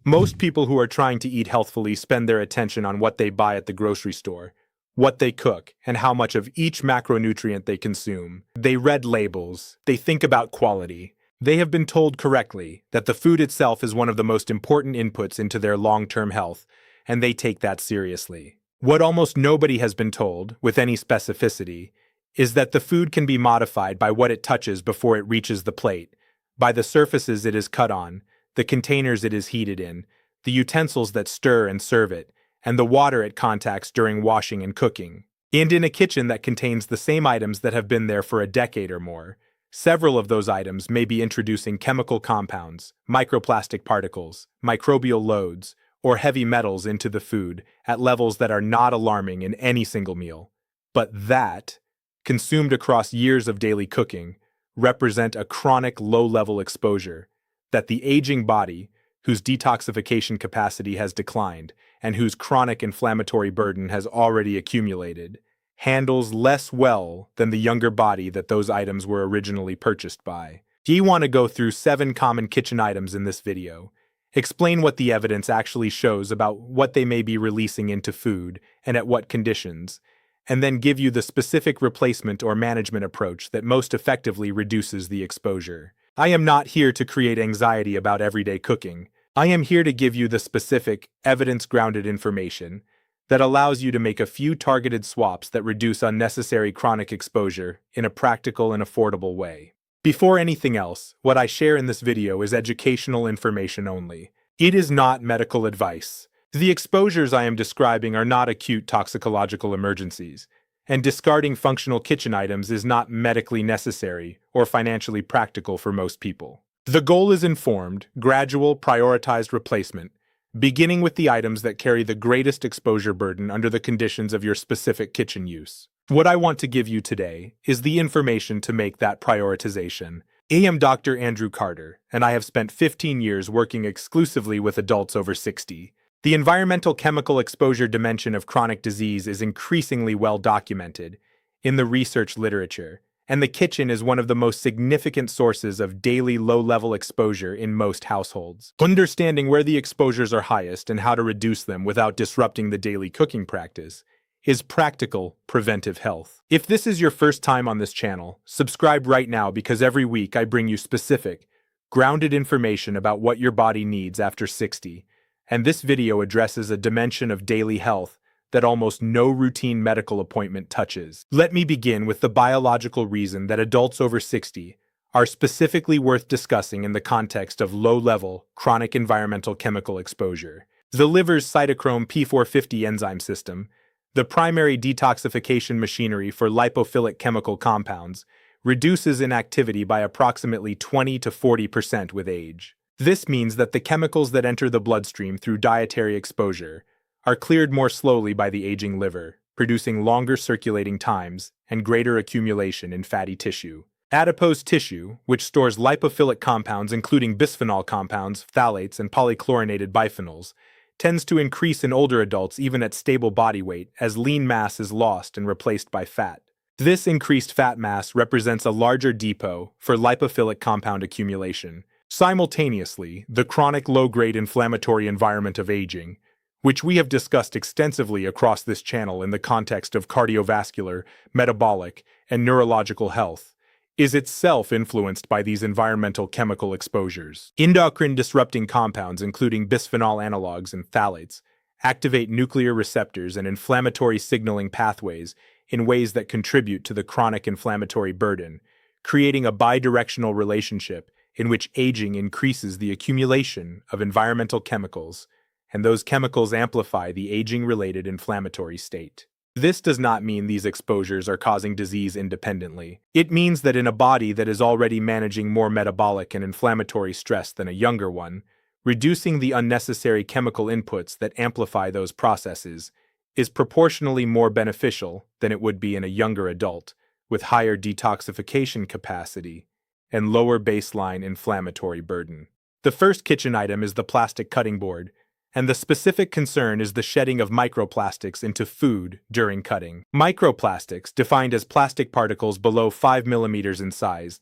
Most people who are trying to eat healthfully spend their attention on what they buy at the grocery store, what they cook, and how much of each macronutrient they consume. They read labels. They think about quality. They have been told correctly that the food itself is one of the most important inputs into their long-term health, and they take that seriously. What almost nobody has been told, with any specificity, is that the food can be modified by what it touches before it reaches the plate, by the surfaces it is cut on, the containers it is heated in, the utensils that stir and serve it, and the water it contacts during washing and cooking. And in a kitchen that contains the same items that have been there for a decade or more, several of those items may be introducing chemical compounds, microplastic particles, microbial loads, or heavy metals into the food at levels that are not alarming in any single meal, but that, consumed across years of daily cooking, represent a chronic low-level exposure that the aging body, whose detoxification capacity has declined and whose chronic inflammatory burden has already accumulated, handles less well than the younger body that those items were originally purchased by. We want to go through 7 common kitchen items in this video, explain what the evidence actually shows about what they may be releasing into food and at what conditions, and then give you the specific replacement or management approach that most effectively reduces the exposure. I am not here to create anxiety about everyday cooking. I am here to give you the specific, evidence-grounded information that allows you to make a few targeted swaps that reduce unnecessary chronic exposure in a practical and affordable way. Before anything else, what I share in this video is educational information only. It is not medical advice. The exposures I am describing are not acute toxicological emergencies, and discarding functional kitchen items is not medically necessary or financially practical for most people. The goal is informed, gradual, prioritized replacement, beginning with the items that carry the greatest exposure burden under the conditions of your specific kitchen use. What I want to give you today is the information to make that prioritization. I am Dr. Andrew Carter, and I have spent 15 years working exclusively with adults over 60. The environmental chemical exposure dimension of chronic disease is increasingly well documented in the research literature, and the kitchen is one of the most significant sources of daily low-level exposure in most households. Understanding where the exposures are highest and how to reduce them without disrupting the daily cooking practice is practical preventive health. If this is your first time on this channel, subscribe right now because every week I bring you specific, grounded information about what your body needs after 60, and this video addresses a dimension of daily health that almost no routine medical appointment touches. Let me begin with the biological reason that adults over 60 are specifically worth discussing in the context of low-level, chronic environmental chemical exposure. The liver's cytochrome P450 enzyme system, the primary detoxification machinery for lipophilic chemical compounds, reduces inactivity by approximately 20 to 40% with age. This means that the chemicals that enter the bloodstream through dietary exposure are cleared more slowly by the aging liver, producing longer circulating times and greater accumulation in fatty tissue. Adipose tissue, which stores lipophilic compounds including bisphenol compounds, phthalates, and polychlorinated biphenyls, tends to increase in older adults even at stable body weight as lean mass is lost and replaced by fat. This increased fat mass represents a larger depot for lipophilic compound accumulation. Simultaneously, the chronic low-grade inflammatory environment of aging, which we have discussed extensively across this channel in the context of cardiovascular, metabolic, and neurological health, is itself influenced by these environmental chemical exposures. Endocrine-disrupting compounds, including bisphenol analogs and phthalates, activate nuclear receptors and inflammatory signaling pathways in ways that contribute to the chronic inflammatory burden, creating a bidirectional relationship in which aging increases the accumulation of environmental chemicals, and those chemicals amplify the aging-related inflammatory state. This does not mean these exposures are causing disease independently. It means that in a body that is already managing more metabolic and inflammatory stress than a younger one, reducing the unnecessary chemical inputs that amplify those processes is proportionally more beneficial than it would be in a younger adult with higher detoxification capacity and lower baseline inflammatory burden. The first kitchen item is the plastic cutting board, and the specific concern is the shedding of microplastics into food during cutting. Microplastics, defined as plastic particles below 5 millimeters in size,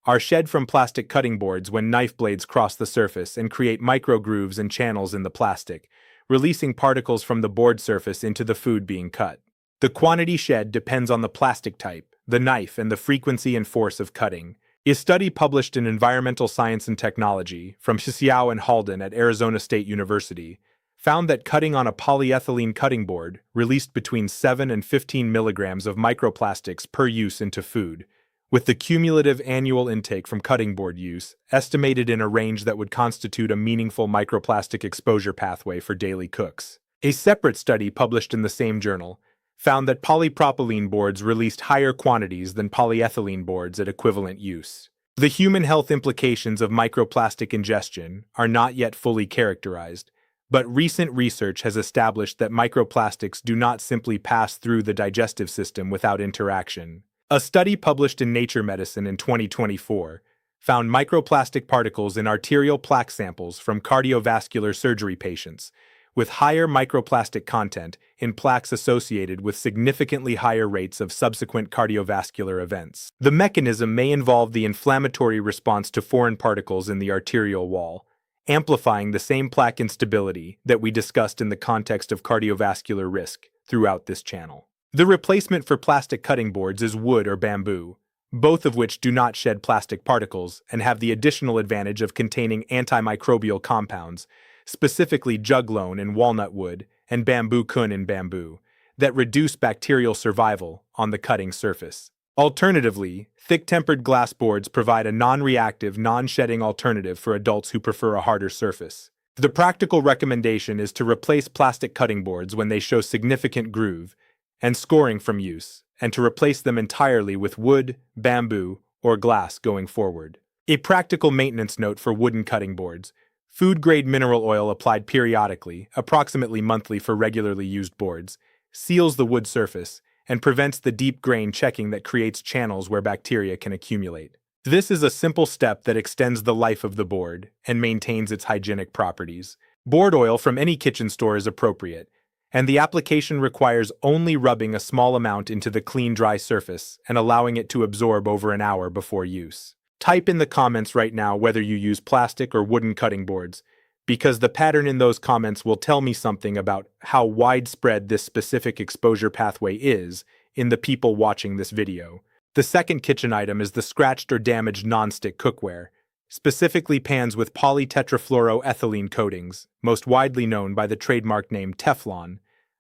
are shed from plastic cutting boards when knife blades cross the surface and create microgrooves and channels in the plastic, releasing particles from the board surface into the food being cut. The quantity shed depends on the plastic type, the knife, and the frequency and force of cutting. A study published in Environmental Science and Technology from Xiao and Halden at Arizona State University found that cutting on a polyethylene cutting board released between 7 and 15 milligrams of microplastics per use into food, with the cumulative annual intake from cutting board use estimated in a range that would constitute a meaningful microplastic exposure pathway for daily cooks. A separate study published in the same journal found that polypropylene boards released higher quantities than polyethylene boards at equivalent use. The human health implications of microplastic ingestion are not yet fully characterized, but recent research has established that microplastics do not simply pass through the digestive system without interaction. A study published in Nature Medicine in 2024 found microplastic particles in arterial plaque samples from cardiovascular surgery patients, with higher microplastic content in plaques associated with significantly higher rates of subsequent cardiovascular events. The mechanism may involve the inflammatory response to foreign particles in the arterial wall, amplifying the same plaque instability that we discussed in the context of cardiovascular risk throughout this channel. The replacement for plastic cutting boards is wood or bamboo, both of which do not shed plastic particles and have the additional advantage of containing antimicrobial compounds, specifically juglone in walnut wood and bamboo kun in bamboo, that reduce bacterial survival on the cutting surface. Alternatively, thick-tempered glass boards provide a non-reactive, non-shedding alternative for adults who prefer a harder surface. The practical recommendation is to replace plastic cutting boards when they show significant groove and scoring from use, and to replace them entirely with wood, bamboo, or glass going forward. A practical maintenance note for wooden cutting boards: food-grade mineral oil applied periodically, approximately monthly for regularly used boards, seals the wood surface and prevents the deep grain checking that creates channels where bacteria can accumulate. This is a simple step that extends the life of the board and maintains its hygienic properties. Board oil from any kitchen store is appropriate, and the application requires only rubbing a small amount into the clean, dry surface and allowing it to absorb over an hour before use. Type in the comments right now whether you use plastic or wooden cutting boards, because the pattern in those comments will tell me something about how widespread this specific exposure pathway is in the people watching this video. The second kitchen item is the scratched or damaged nonstick cookware, specifically pans with polytetrafluoroethylene coatings, most widely known by the trademark name Teflon,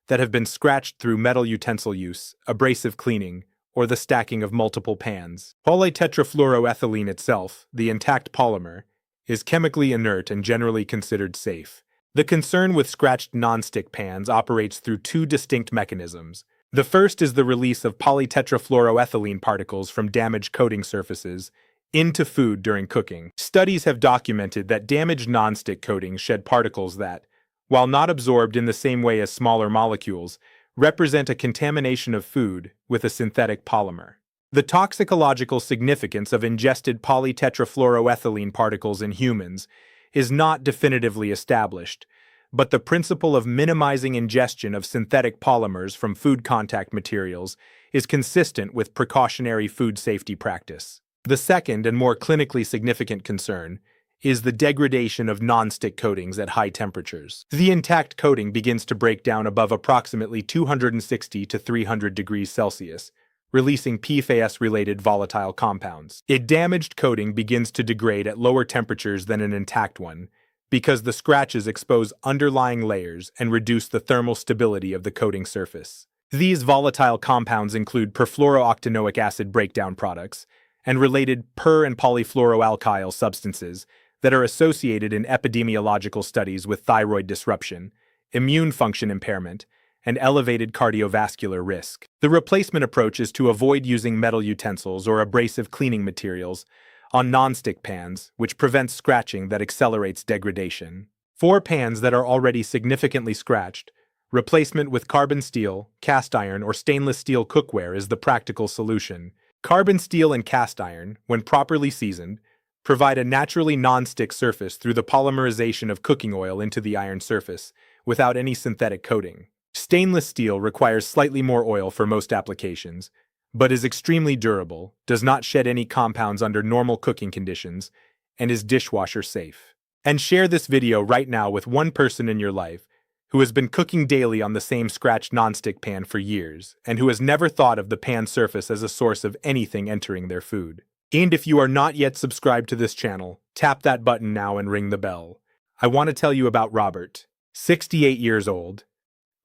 that have been scratched through metal utensil use, abrasive cleaning, or the stacking of multiple pans. Polytetrafluoroethylene itself, the intact polymer, is chemically inert and generally considered safe. The concern with scratched nonstick pans operates through two distinct mechanisms. The first is the release of polytetrafluoroethylene particles from damaged coating surfaces into food during cooking. Studies have documented that damaged nonstick coatings shed particles that, while not absorbed in the same way as smaller molecules, represent a contamination of food with a synthetic polymer. The toxicological significance of ingested polytetrafluoroethylene particles in humans is not definitively established, but the principle of minimizing ingestion of synthetic polymers from food contact materials is consistent with precautionary food safety practice. The second and more clinically significant concern is the degradation of nonstick coatings at high temperatures. The intact coating begins to break down above approximately 260 to 300 degrees Celsius, releasing PFAS-related volatile compounds. A damaged coating begins to degrade at lower temperatures than an intact one, because the scratches expose underlying layers and reduce the thermal stability of the coating surface. These volatile compounds include perfluorooctanoic acid breakdown products and related per- and polyfluoroalkyl substances that are associated in epidemiological studies with thyroid disruption, immune function impairment, and elevated cardiovascular risk. The replacement approach is to avoid using metal utensils or abrasive cleaning materials on nonstick pans, which prevents scratching that accelerates degradation. For pans that are already significantly scratched, replacement with carbon steel, cast iron, or stainless steel cookware is the practical solution. Carbon steel and cast iron, when properly seasoned, provide a naturally non-stick surface through the polymerization of cooking oil into the iron surface without any synthetic coating. Stainless steel requires slightly more oil for most applications, but is extremely durable, does not shed any compounds under normal cooking conditions, and is dishwasher safe. And share this video right now with one person in your life who has been cooking daily on the same scratched nonstick pan for years, and who has never thought of the pan surface as a source of anything entering their food. And if you are not yet subscribed to this channel, tap that button now and ring the bell. I want to tell you about Robert, 68 years old,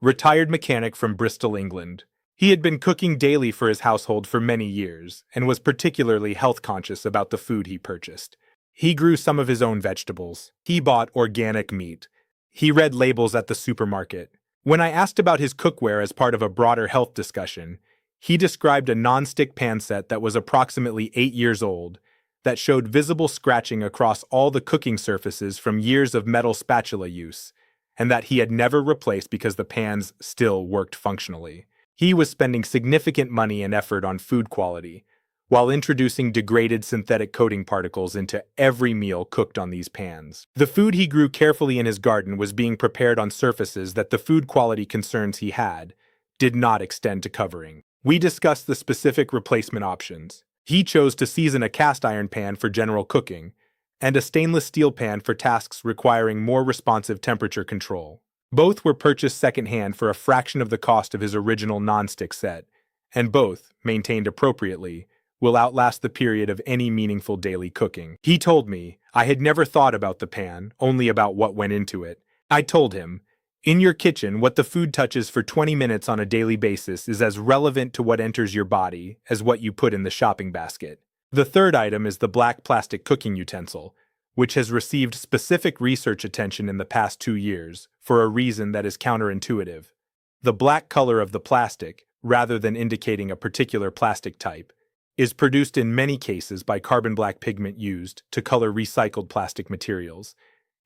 retired mechanic from Bristol, England. He had been cooking daily for his household for many years, and was particularly health conscious about the food he purchased. He grew some of his own vegetables. He bought organic meat. He read labels at the supermarket. When I asked about his cookware as part of a broader health discussion, he described a non-stick pan set that was approximately 8 years old, that showed visible scratching across all the cooking surfaces from years of metal spatula use, and that he had never replaced because the pans still worked functionally. He was spending significant money and effort on food quality, while introducing degraded synthetic coating particles into every meal cooked on these pans. The food he grew carefully in his garden was being prepared on surfaces that the food quality concerns he had did not extend to covering. We discussed the specific replacement options. He chose to season a cast iron pan for general cooking, and a stainless steel pan for tasks requiring more responsive temperature control. Both were purchased secondhand for a fraction of the cost of his original non-stick set, and both, maintained appropriately, will outlast the period of any meaningful daily cooking. He told me, I had never thought about the pan, only about what went into it. I told him, in your kitchen, what the food touches for 20 minutes on a daily basis is as relevant to what enters your body as what you put in the shopping basket. The third item is the black plastic cooking utensil, which has received specific research attention in the past 2 years for a reason that is counterintuitive. The black color of the plastic, rather than indicating a particular plastic type, is produced in many cases by carbon black pigment used to color recycled plastic materials,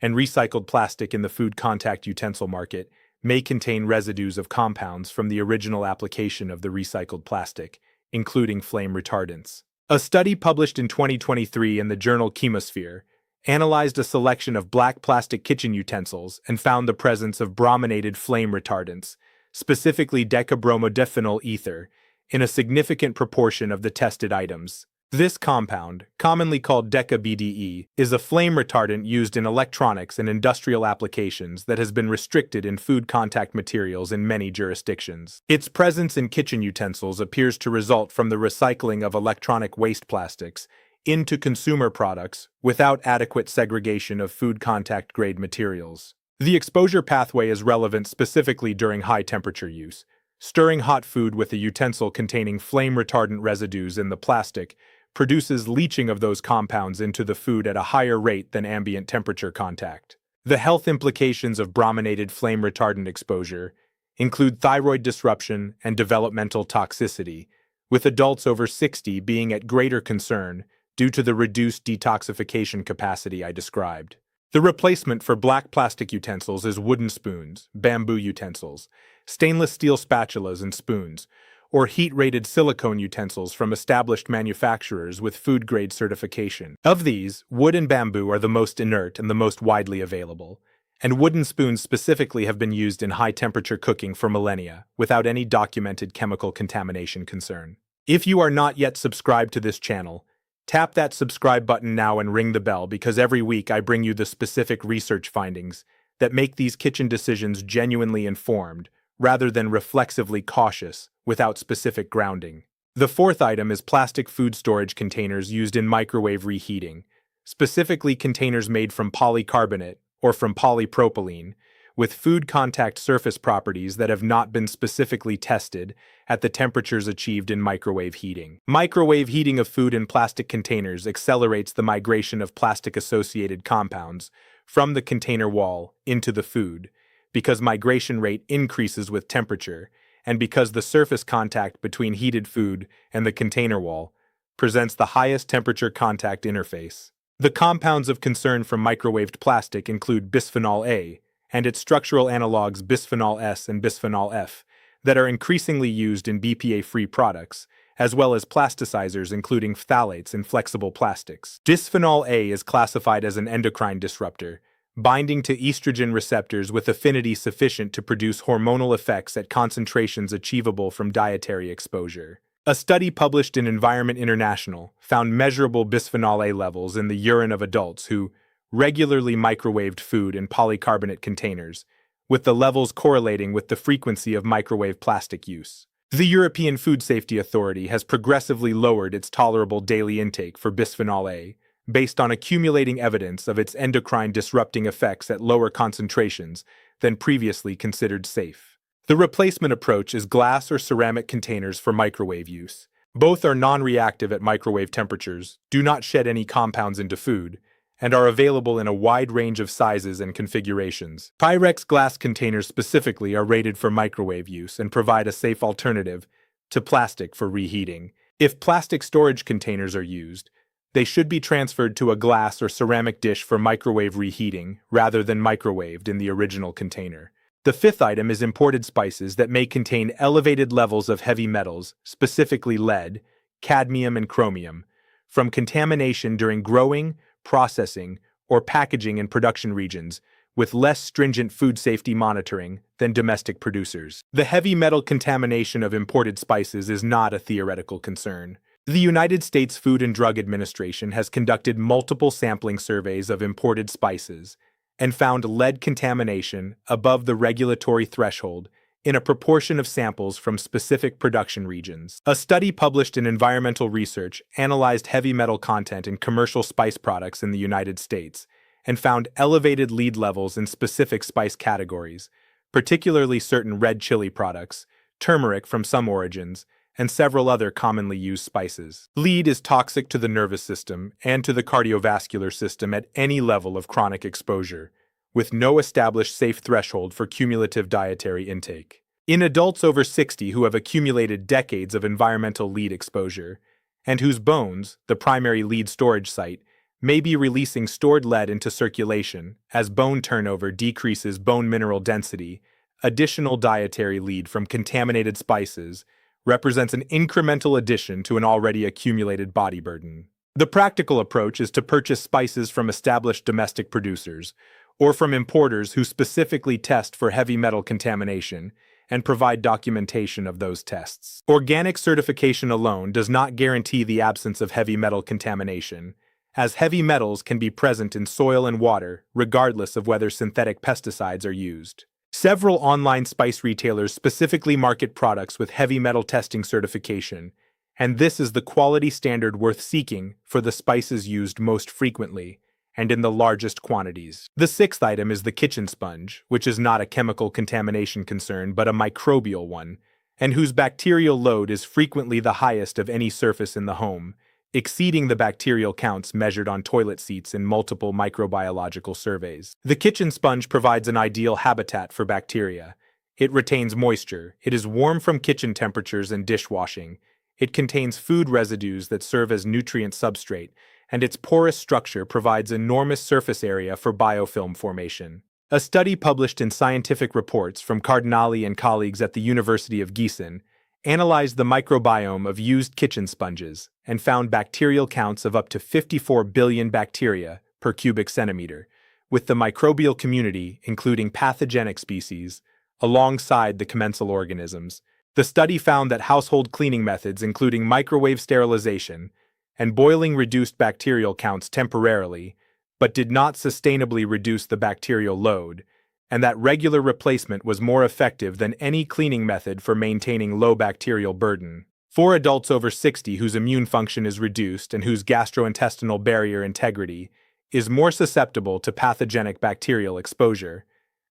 and recycled plastic in the food contact utensil market may contain residues of compounds from the original application of the recycled plastic, including flame retardants. A study published in 2023 in the journal Chemosphere analyzed a selection of black plastic kitchen utensils and found the presence of brominated flame retardants, specifically decabromodiphenyl ether, in a significant proportion of the tested items. This compound, commonly called deca-BDE, is a flame retardant used in electronics and industrial applications that has been restricted in food contact materials in many jurisdictions. Its presence in kitchen utensils appears to result from the recycling of electronic waste plastics into consumer products without adequate segregation of food contact grade materials. The exposure pathway is relevant specifically during high temperature use. Stirring hot food with a utensil containing flame retardant residues in the plastic produces leaching of those compounds into the food at a higher rate than ambient temperature contact. The health implications of brominated flame retardant exposure include thyroid disruption and developmental toxicity, with adults over 60 being at greater concern due to the reduced detoxification capacity I described. The replacement for black plastic utensils is wooden spoons, bamboo utensils, stainless steel spatulas and spoons, or heat-rated silicone utensils from established manufacturers with food-grade certification. Of these, wood and bamboo are the most inert and the most widely available, and wooden spoons specifically have been used in high-temperature cooking for millennia without any documented chemical contamination concern. If you are not yet subscribed to this channel, tap that subscribe button now and ring the bell, because every week I bring you the specific research findings that make these kitchen decisions genuinely informed, rather than reflexively cautious without specific grounding. The fourth item is plastic food storage containers used in microwave reheating, specifically containers made from polycarbonate or from polypropylene, with food contact surface properties that have not been specifically tested at the temperatures achieved in microwave heating. Microwave heating of food in plastic containers accelerates the migration of plastic-associated compounds from the container wall into the food, because migration rate increases with temperature, and because the surface contact between heated food and the container wall presents the highest temperature contact interface. The compounds of concern from microwaved plastic include bisphenol A and its structural analogues bisphenol S and bisphenol F that are increasingly used in BPA-free products, as well as plasticizers including phthalates and flexible plastics. Bisphenol A is classified as an endocrine disruptor, binding to estrogen receptors with affinity sufficient to produce hormonal effects at concentrations achievable from dietary exposure. A study published in Environment International found measurable bisphenol A levels in the urine of adults who regularly microwaved food in polycarbonate containers, with the levels correlating with the frequency of microwave plastic use. The European Food Safety Authority has progressively lowered its tolerable daily intake for bisphenol A, based on accumulating evidence of its endocrine-disrupting effects at lower concentrations than previously considered safe. The replacement approach is glass or ceramic containers for microwave use. Both are non-reactive at microwave temperatures, do not shed any compounds into food, and are available in a wide range of sizes and configurations. Pyrex glass containers specifically are rated for microwave use and provide a safe alternative to plastic for reheating. If plastic storage containers are used, they should be transferred to a glass or ceramic dish for microwave reheating rather than microwaved in the original container. The fifth item is imported spices that may contain elevated levels of heavy metals, specifically lead, cadmium, and chromium, from contamination during growing, processing, or packaging in production regions, with less stringent food safety monitoring than domestic producers. The heavy metal contamination of imported spices is not a theoretical concern. The United States Food and Drug Administration has conducted multiple sampling surveys of imported spices and found lead contamination above the regulatory threshold in a proportion of samples from specific production regions. A study published in Environmental Research analyzed heavy metal content in commercial spice products in the United States and found elevated lead levels in specific spice categories, particularly certain red chili products, turmeric from some origins, and several other commonly used spices. Lead is toxic to the nervous system and to the cardiovascular system at any level of chronic exposure, with no established safe threshold for cumulative dietary intake. In adults over 60 who have accumulated decades of environmental lead exposure, and whose bones, the primary lead storage site, may be releasing stored lead into circulation as bone turnover decreases bone mineral density, additional dietary lead from contaminated spices represents an incremental addition to an already accumulated body burden. The practical approach is to purchase spices from established domestic producers, or from importers who specifically test for heavy metal contamination and provide documentation of those tests. Organic certification alone does not guarantee the absence of heavy metal contamination, as heavy metals can be present in soil and water regardless of whether synthetic pesticides are used. Several online spice retailers specifically market products with heavy metal testing certification, and this is the quality standard worth seeking for the spices used most frequently and in the largest quantities. The sixth item is the kitchen sponge, which is not a chemical contamination concern but a microbial one, and whose bacterial load is frequently the highest of any surface in the home, exceeding the bacterial counts measured on toilet seats in multiple microbiological surveys. The kitchen sponge provides an ideal habitat for bacteria. It retains moisture, it is warm from kitchen temperatures and dishwashing, it contains food residues that serve as nutrient substrate, and its porous structure provides enormous surface area for biofilm formation. A study published in Scientific Reports from Cardinali and colleagues at the University of Gießen analyzed the microbiome of used kitchen sponges and found bacterial counts of up to 54 billion bacteria per cubic centimeter, with the microbial community including pathogenic species alongside the commensal organisms. The study found that household cleaning methods including microwave sterilization and boiling reduced bacterial counts temporarily, but did not sustainably reduce the bacterial load, and that regular replacement was more effective than any cleaning method for maintaining low bacterial burden. For adults over 60 whose immune function is reduced and whose gastrointestinal barrier integrity is more susceptible to pathogenic bacterial exposure,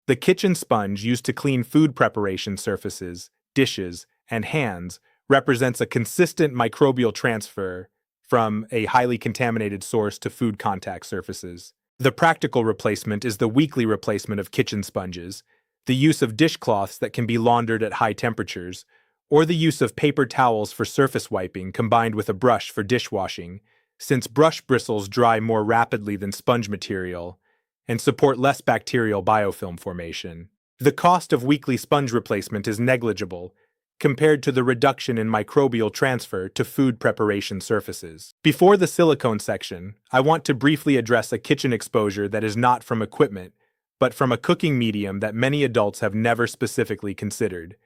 the kitchen sponge used to clean food preparation surfaces, dishes, and hands represents a consistent microbial transfer from a highly contaminated source to food contact surfaces. The practical replacement is the weekly replacement of kitchen sponges, the use of dishcloths that can be laundered at high temperatures, or the use of paper towels for surface wiping combined with a brush for dishwashing, since brush bristles dry more rapidly than sponge material and support less bacterial biofilm formation. The cost of weekly sponge replacement is negligible compared to the reduction in microbial transfer to food preparation surfaces. Before the silicone section, I want to briefly address a kitchen exposure that is not from equipment, but from a cooking medium that many adults have never specifically considered: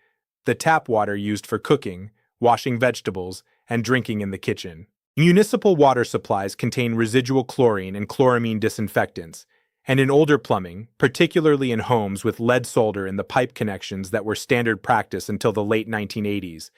the tap water used for cooking, washing vegetables, and drinking in the kitchen. Municipal water supplies contain residual chlorine and chloramine disinfectants, and in older plumbing, particularly in homes with lead solder in the pipe connections that were standard practice until the late 1980s,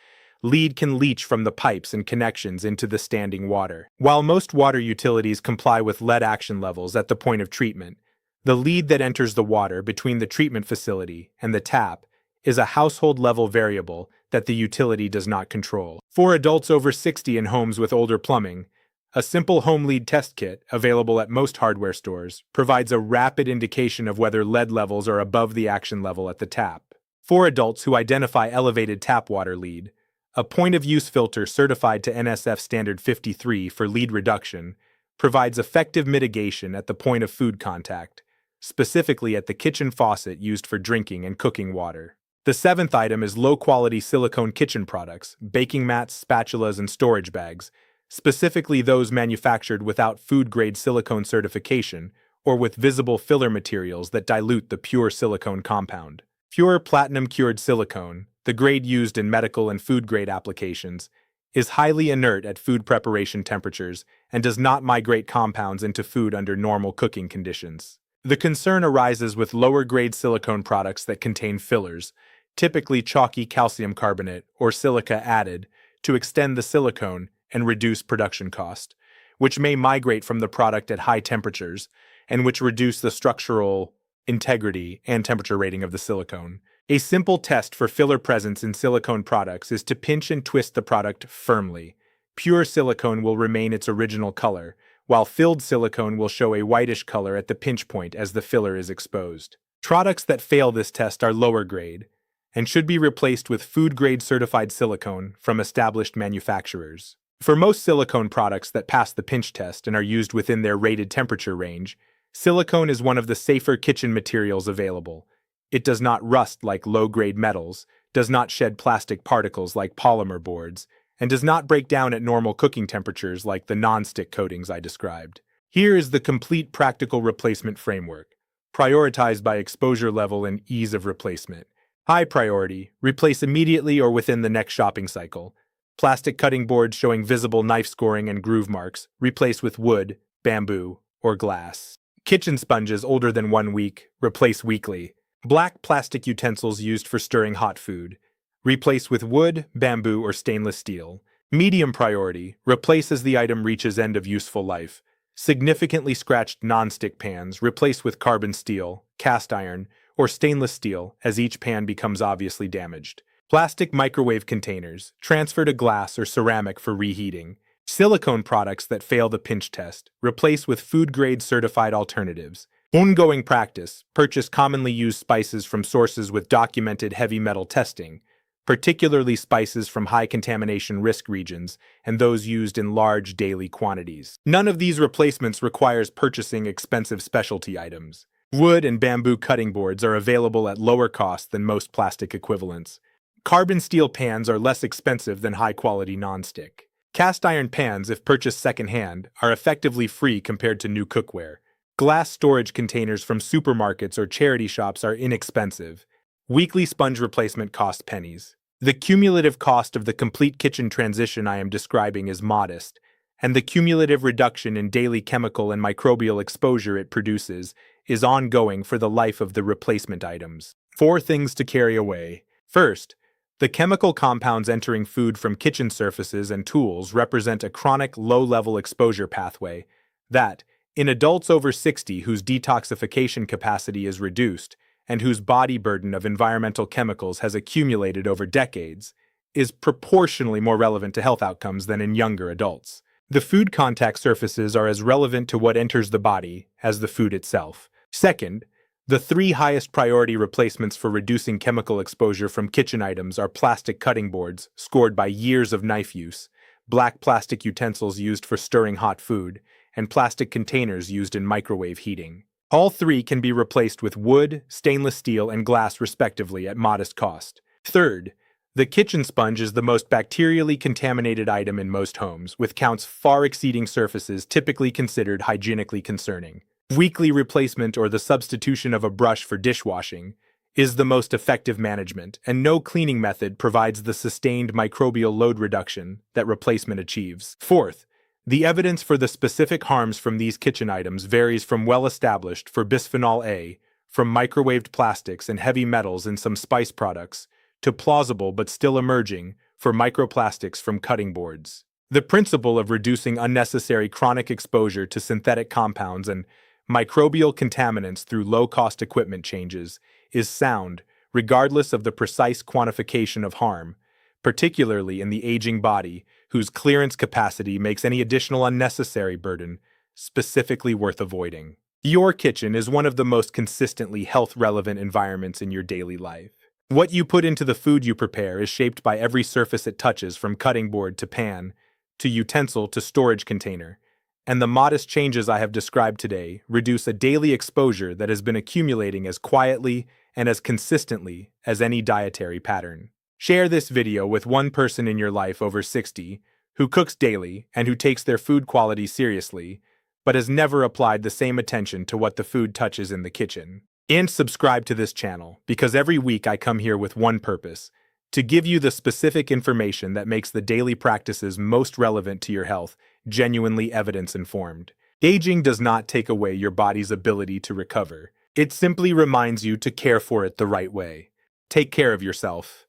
lead can leach from the pipes and connections into the standing water. While most water utilities comply with lead action levels at the point of treatment, the lead that enters the water between the treatment facility and the tap is a household-level variable that the utility does not control. For adults over 60 in homes with older plumbing, a simple home lead test kit, available at most hardware stores, provides a rapid indication of whether lead levels are above the action level at the tap. For adults who identify elevated tap water lead, a point-of-use filter certified to NSF Standard 53 for lead reduction provides effective mitigation at the point of food contact, specifically at the kitchen faucet used for drinking and cooking water. The seventh item is low-quality silicone kitchen products, baking mats, spatulas, and storage bags, specifically those manufactured without food-grade silicone certification or with visible filler materials that dilute the pure silicone compound. Pure platinum-cured silicone, the grade used in medical and food-grade applications, is highly inert at food preparation temperatures and does not migrate compounds into food under normal cooking conditions. The concern arises with lower-grade silicone products that contain fillers, typically chalky calcium carbonate or silica added, to extend the silicone and reduce production cost, which may migrate from the product at high temperatures and which reduce the structural integrity and temperature rating of the silicone. A simple test for filler presence in silicone products is to pinch and twist the product firmly. Pure silicone will remain its original color, while filled silicone will show a whitish color at the pinch point as the filler is exposed. Products that fail this test are lower grade and should be replaced with food-grade certified silicone from established manufacturers. For most silicone products that pass the pinch test and are used within their rated temperature range, silicone is one of the safer kitchen materials available. It does not rust like low-grade metals, does not shed plastic particles like polymer boards, and does not break down at normal cooking temperatures like the non-stick coatings I described. Here is the complete practical replacement framework, prioritized by exposure level and ease of replacement. High priority, replace immediately or within the next shopping cycle. Plastic cutting boards showing visible knife scoring and groove marks, replace with wood, bamboo, or glass. Kitchen sponges older than 1 week, replace weekly. Black plastic utensils used for stirring hot food, replace with wood, bamboo, or stainless steel. Medium priority, replace as the item reaches end of useful life. Significantly scratched non-stick pans, replace with carbon steel, cast iron, or stainless steel as each pan becomes obviously damaged. Plastic microwave containers, transfer to glass or ceramic for reheating. Silicone products that fail the pinch test, replace with food-grade certified alternatives. Ongoing practice, purchase commonly used spices from sources with documented heavy metal testing, particularly spices from high contamination risk regions and those used in large daily quantities. None of these replacements requires purchasing expensive specialty items. Wood and bamboo cutting boards are available at lower cost than most plastic equivalents. Carbon steel pans are less expensive than high-quality nonstick. Cast iron pans, if purchased secondhand, are effectively free compared to new cookware. Glass storage containers from supermarkets or charity shops are inexpensive. Weekly sponge replacement costs pennies. The cumulative cost of the complete kitchen transition I am describing is modest, and the cumulative reduction in daily chemical and microbial exposure it produces is ongoing for the life of the replacement items. 4 things to carry away. First, the chemical compounds entering food from kitchen surfaces and tools represent a chronic low-level exposure pathway that, in adults over 60 whose detoxification capacity is reduced and whose body burden of environmental chemicals has accumulated over decades, is proportionally more relevant to health outcomes than in younger adults. The food contact surfaces are as relevant to what enters the body as the food itself. Second, the 3 highest priority replacements for reducing chemical exposure from kitchen items are plastic cutting boards, scored by years of knife use, black plastic utensils used for stirring hot food, and plastic containers used in microwave heating. All 3 can be replaced with wood, stainless steel, and glass respectively at modest cost. Third, the kitchen sponge is the most bacterially contaminated item in most homes, with counts far exceeding surfaces typically considered hygienically concerning. Weekly replacement or the substitution of a brush for dishwashing is the most effective management, and no cleaning method provides the sustained microbial load reduction that replacement achieves. Fourth, the evidence for the specific harms from these kitchen items varies from well-established for bisphenol A, from microwaved plastics and heavy metals in some spice products, to plausible but still emerging for microplastics from cutting boards. The principle of reducing unnecessary chronic exposure to synthetic compounds and microbial contaminants through low-cost equipment changes is sound, regardless of the precise quantification of harm, particularly in the aging body, whose clearance capacity makes any additional unnecessary burden specifically worth avoiding. Your kitchen is one of the most consistently health-relevant environments in your daily life. What you put into the food you prepare is shaped by every surface it touches, from cutting board to pan, to utensil to storage container. And the modest changes I have described today reduce a daily exposure that has been accumulating as quietly and as consistently as any dietary pattern. Share this video with one person in your life over 60 who cooks daily and who takes their food quality seriously, but has never applied the same attention to what the food touches in the kitchen. And subscribe to this channel, because every week I come here with one purpose: to give you the specific information that makes the daily practices most relevant to your health genuinely evidence-informed. Aging does not take away your body's ability to recover. It simply reminds you to care for it the right way. Take care of yourself.